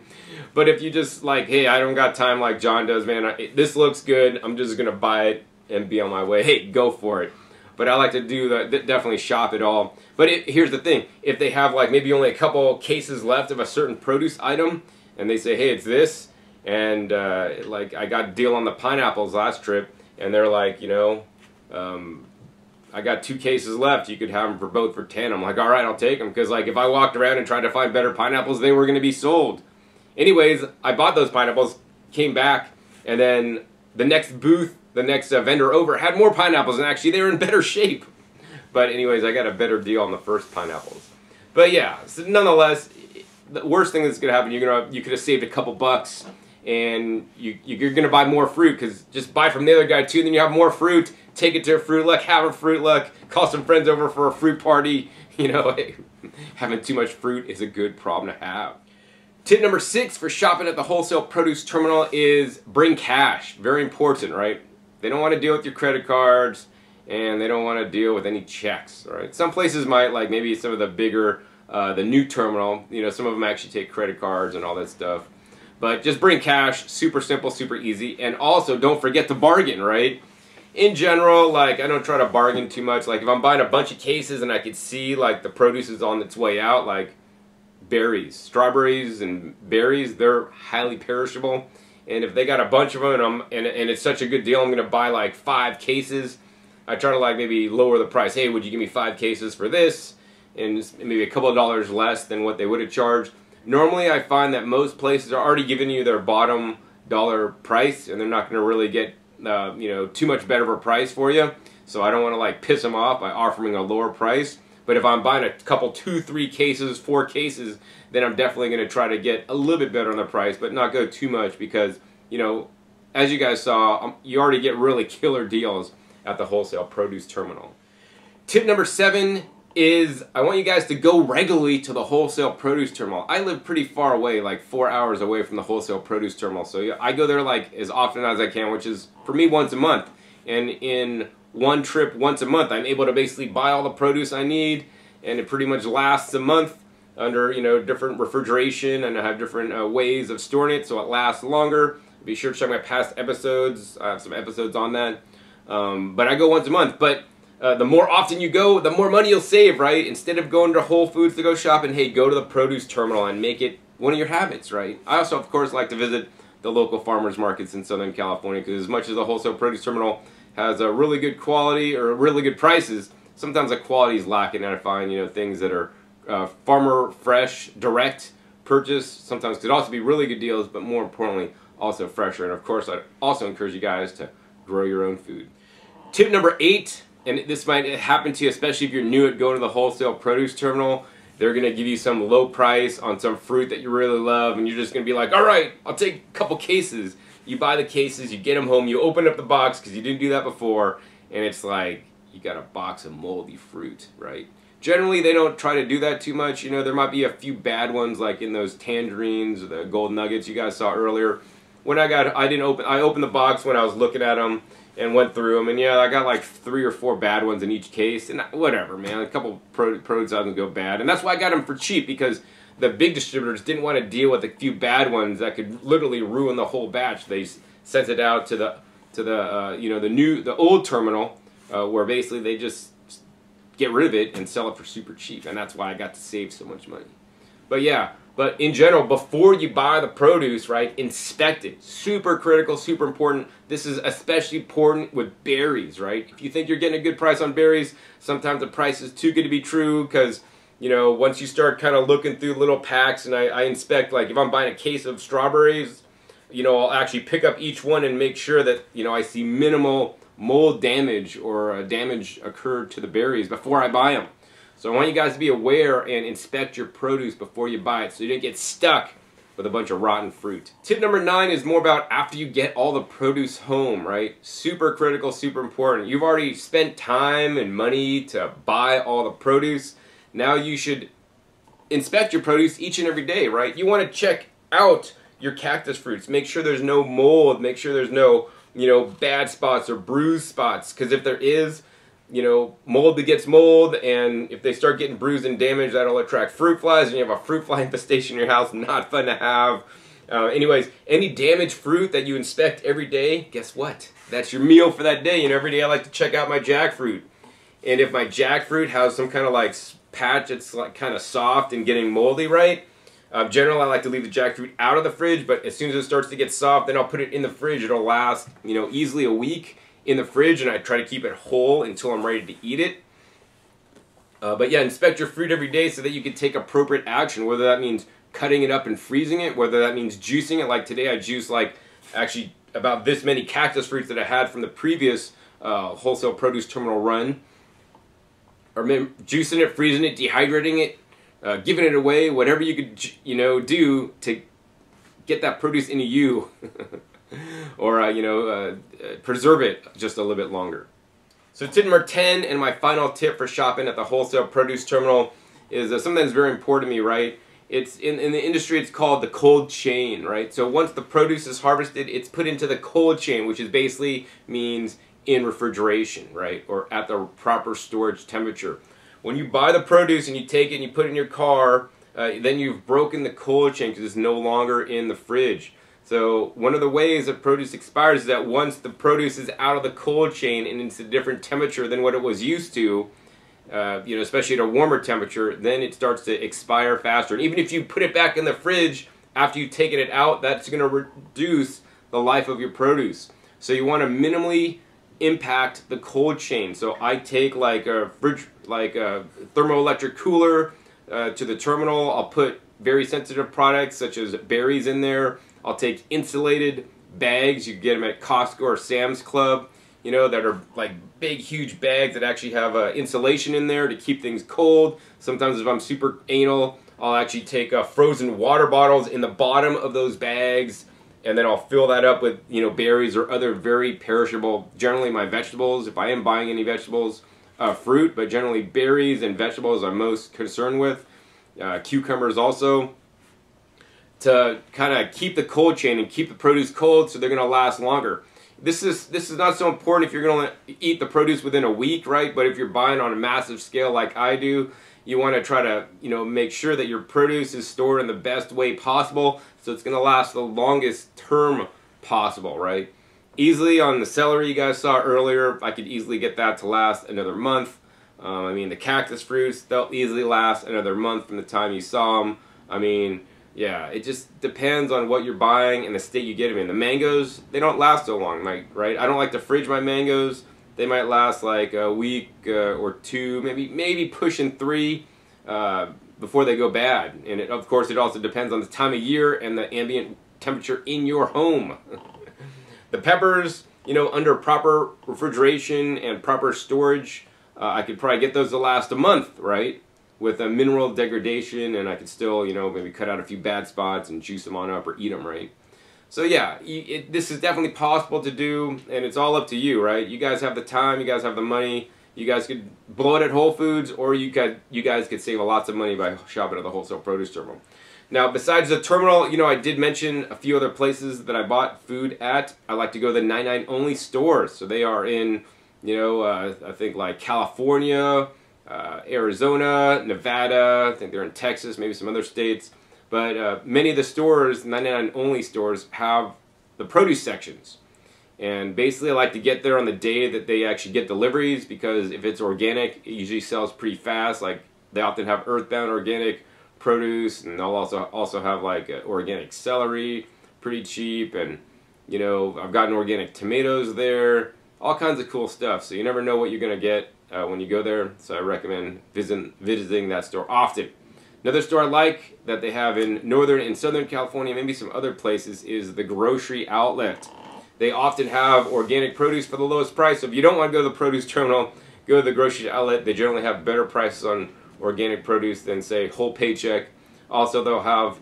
But if you just like, hey, I don't got time like John does, man. This looks good. I'm just going to buy it and be on my way. Hey, go for it. But I like to do that, definitely shop it all. But here's the thing. If they have like maybe only a couple cases left of a certain produce item, and they say, hey, it's this, and like I got a deal on the pineapples last trip, and they're like, I got 2 cases left. You could have them for both for 10. I'm like, all right, I'll take them. Because like if I walked around and tried to find better pineapples, they were going to be sold. Anyways, I bought those pineapples, came back, and then the next booth, the next vendor over had more pineapples, and actually they were in better shape. But anyways, I got a better deal on the first pineapples. But yeah, so nonetheless, the worst thing that's gonna happen, you could have saved a couple bucks, and you're gonna buy more fruit, because just buy from the other guy too, then you have more fruit. Take it to a Fruit Luck, have a Fruit Luck, call some friends over for a fruit party. You know, having too much fruit is a good problem to have. Tip number 6 for shopping at the wholesale produce terminal is bring cash. Very important, right? They don't want to deal with your credit cards, and they don't want to deal with any checks, right? Some places might, like maybe some of the bigger, the new terminal, you know, some of them actually take credit cards and all that stuff. But just bring cash, super simple, super easy. And also, don't forget to bargain, right? In general, like, I don't try to bargain too much. Like, if I'm buying a bunch of cases and I could see, like, the produce is on its way out, like berries, strawberries and berries, they're highly perishable. And if they got a bunch of them and it's such a good deal, I'm going to buy, like, 5 cases. I try to, like, maybe lower the price. Hey, would you give me 5 cases for this? And maybe a couple of dollars less than what they would have charged. Normally, I find that most places are already giving you their bottom dollar price, and they're not going to really get you know, too much better of a price for you. So I don't want to like piss them off by offering a lower price. But if I'm buying a couple, 2, 3 cases, 4 cases, then I'm definitely going to try to get a little bit better on the price, but not go too much, because, you know, as you guys saw, you already get really killer deals at the wholesale produce terminal. Tip number 7 is I want you guys to go regularly to the wholesale produce terminal. I live pretty far away, like 4 hours away from the wholesale produce terminal. So I go there like as often as I can, which is for me once a month. And in one trip once a month, I'm able to basically buy all the produce I need, and it pretty much lasts a month under, you know, different refrigeration, and I have different ways of storing it so it lasts longer. Be sure to check my past episodes. I have some episodes on that. But I go once a month. But the more often you go, the more money you'll save, right? Instead of going to Whole Foods to go shopping, hey, go to the produce terminal and make it one of your habits, right? I also, of course, like to visit the local farmers markets in Southern California, because as much as the wholesale produce terminal has a really good quality or really good prices, sometimes the quality is lacking, and I find, you know, things that are farmer fresh, direct purchase sometimes could also be really good deals, but more importantly, also fresher. And of course, I'd also encourage you guys to grow your own food. Tip number 8, and this might happen to you, especially if you're new at going to the wholesale produce terminal. They're going to give you some low price on some fruit that you really love, and you're just going to be like, all right, I'll take a couple cases. You buy the cases, you get them home, you open up the box, because you didn't do that before, and it's like you got a box of moldy fruit, right? Generally, they don't try to do that too much. You know, there might be a few bad ones, like in those tangerines or the gold nuggets you guys saw earlier. When I opened the box when I was looking at them and went through them, and yeah, I got like 3 or 4 bad ones in each case, and whatever, man, a couple produce doesn't go bad, and that's why I got them for cheap, because the big distributors didn't want to deal with a few bad ones that could literally ruin the whole batch. They sent it out to the you know, the old terminal, where basically they just get rid of it and sell it for super cheap, and that's why I got to save so much money. But yeah, but in general, before you buy the produce, right, inspect it. Super critical, super important. This is especially important with berries, right? If you think you're getting a good price on berries, sometimes the price is too good to be true, because, you know, once you start kind of looking through little packs, and I inspect, like if I'm buying a case of strawberries, you know, I'll actually pick up each one and make sure that, you know, I see minimal mold damage or damage occurred to the berries before I buy them. So I want you guys to be aware and inspect your produce before you buy it, so you don't get stuck with a bunch of rotten fruit. Tip number 9 is more about after you get all the produce home, right? Super critical, super important. You've already spent time and money to buy all the produce. Now you should inspect your produce each and every day, right? You want to check out your cactus fruits. Make sure there's no mold. Make sure there's no, you know, bad spots or bruised spots, because if there is, you know, mold begets mold, and if they start getting bruised and damaged, that'll attract fruit flies, and you have a fruit fly infestation in your house. Not fun to have. Anyways, any damaged fruit that you inspect every day, guess what? That's your meal for that day. And every day I like to check out my jackfruit. And if my jackfruit has some kind of like patch, it's like kind of soft and getting moldy, right? Generally, I like to leave the jackfruit out of the fridge, but as soon as it starts to get soft, then I'll put it in the fridge. It'll last, you know, easily a week in the fridge, and I try to keep it whole until I'm ready to eat it. But yeah, inspect your fruit every day so that you can take appropriate action, whether that means cutting it up and freezing it, whether that means juicing it. Like today I juiced like actually about this many cactus fruits that I had from the previous wholesale produce terminal run. Or juicing it, freezing it, dehydrating it, giving it away, whatever you could, do to get that produce into you, or preserve it just a little bit longer. So tip number 10, and my final tip for shopping at the wholesale produce terminal, is something that's very important to me, right? It's in the industry, it's called the cold chain, right? So once the produce is harvested, it's put into the cold chain, which is basically means in refrigeration, right? Or at the proper storage temperature. When you buy the produce and you take it and you put it in your car, then you've broken the cold chain because it's no longer in the fridge. So one of the ways that produce expires is that once the produce is out of the cold chain and it's a different temperature than what it was used to, especially at a warmer temperature, then it starts to expire faster. And even if you put it back in the fridge after you've taken it out, that's going to reduce the life of your produce. So you want to minimally impact the cold chain. So I take like a thermoelectric cooler to the terminal. I'll put very sensitive products such as berries in there. I'll take insulated bags. You can get them at Costco or Sam's Club, that are like big, huge bags that actually have insulation in there to keep things cold. Sometimes if I'm super anal, I'll actually take frozen water bottles in the bottom of those bags, and then I'll fill that up with, berries or other very perishable, generally my vegetables, if I am buying any vegetables, fruit, but generally berries and vegetables I'm most concerned with, cucumbers also, to kind of keep the cold chain and keep the produce cold so they're going to last longer. This is not so important if you're going to eat the produce within a week, right? But if you're buying on a massive scale like I do, you want to try to, make sure that your produce is stored in the best way possible so it's going to last the longest term possible, right? Easily on the celery you guys saw earlier, I could easily get that to last another month. The cactus fruits, they'll easily last another month from the time you saw them. Yeah, it just depends on what you're buying and the state you get them in. The mangoes, they don't last so long, right? I don't like to fridge my mangoes. They might last like a week or two, maybe pushing 3 before they go bad. And of course, it also depends on the time of year and the ambient temperature in your home. The peppers, under proper refrigeration and proper storage, I could probably get those to last a month, right? With a mineral degradation, and I could still, maybe cut out a few bad spots and juice them on up or eat them, right? So yeah, this is definitely possible to do, and it's all up to you, right? You guys have the time, you guys have the money, you guys could blow it at Whole Foods, or you guys could save lots of money by shopping at the wholesale produce terminal. Now, besides the terminal, I did mention a few other places that I bought food at. I like to go to the 99 Only stores. So they are in, I think like California, Arizona, Nevada, I think they're in Texas, maybe some other states. But many of the stores, 99 Only stores, have the produce sections. And basically I like to get there on the day that they actually get deliveries, because if it's organic, it usually sells pretty fast. Like they often have earthbound organic produce, and they'll also have like organic celery, pretty cheap. And I've gotten organic tomatoes there, all kinds of cool stuff. So you never know what you're going to get when you go there. So I recommend visiting that store often. Another store I like that they have in Northern and Southern California, maybe some other places, is the Grocery Outlet. They often have organic produce for the lowest price. So if you don't want to go to the produce terminal, go to the Grocery Outlet. They generally have better prices on organic produce than, say, Whole Paycheck. Also, they'll have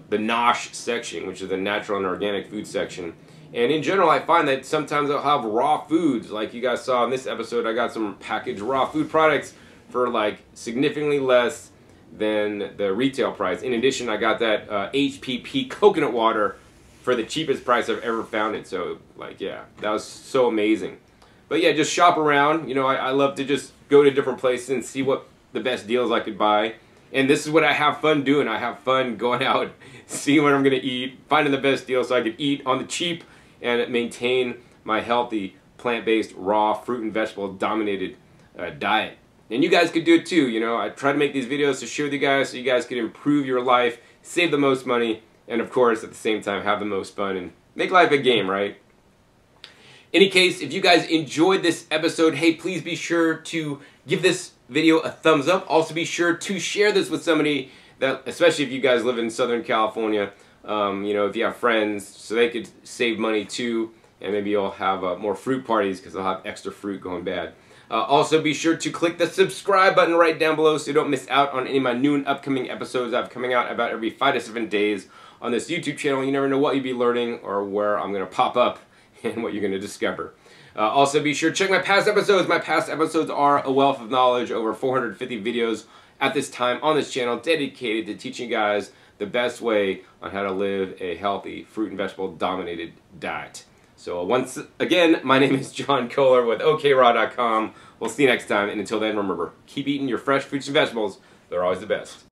the NOSH section, which is the natural and organic food section. And in general, I find that sometimes they'll have raw foods. Like you guys saw in this episode, I got some packaged raw food products for like significantly less than the retail price. In addition, I got that HPP coconut water for the cheapest price I've ever found it. So, like, yeah, that was so amazing. But yeah, just shop around. I love to just go to different places and see what the best deals I could buy. And this is what I have fun doing. I have fun going out, seeing what I'm going to eat, finding the best deal so I can eat on the cheap and maintain my healthy, plant-based, raw, fruit and vegetable dominated diet. And you guys could do it too. I try to make these videos to share with you guys so you guys can improve your life, save the most money, and of course, at the same time, have the most fun and make life a game, right? Any case, if you guys enjoyed this episode, hey, please be sure to give this video a thumbs up. Also be sure to share this with somebody that, especially if you guys live in Southern California, you know, if you have friends, so they could save money too, and maybe you'll have more fruit parties because they'll have extra fruit going bad. Also, be sure to click the subscribe button right down below so you don't miss out on any of my new and upcoming episodes. I have coming out about every 5 to 7 days on this YouTube channel. You never know what you'll be learning or where I'm going to pop up and what you're going to discover. Also, be sure to check my past episodes. My past episodes are a wealth of knowledge, over 450 videos at this time on this channel dedicated to teaching you guys the best way on how to live a healthy, fruit and vegetable dominated diet. So once again, my name is John Kohler with OKRAW.com. We'll see you next time, and until then, remember, keep eating your fresh fruits and vegetables. They're always the best.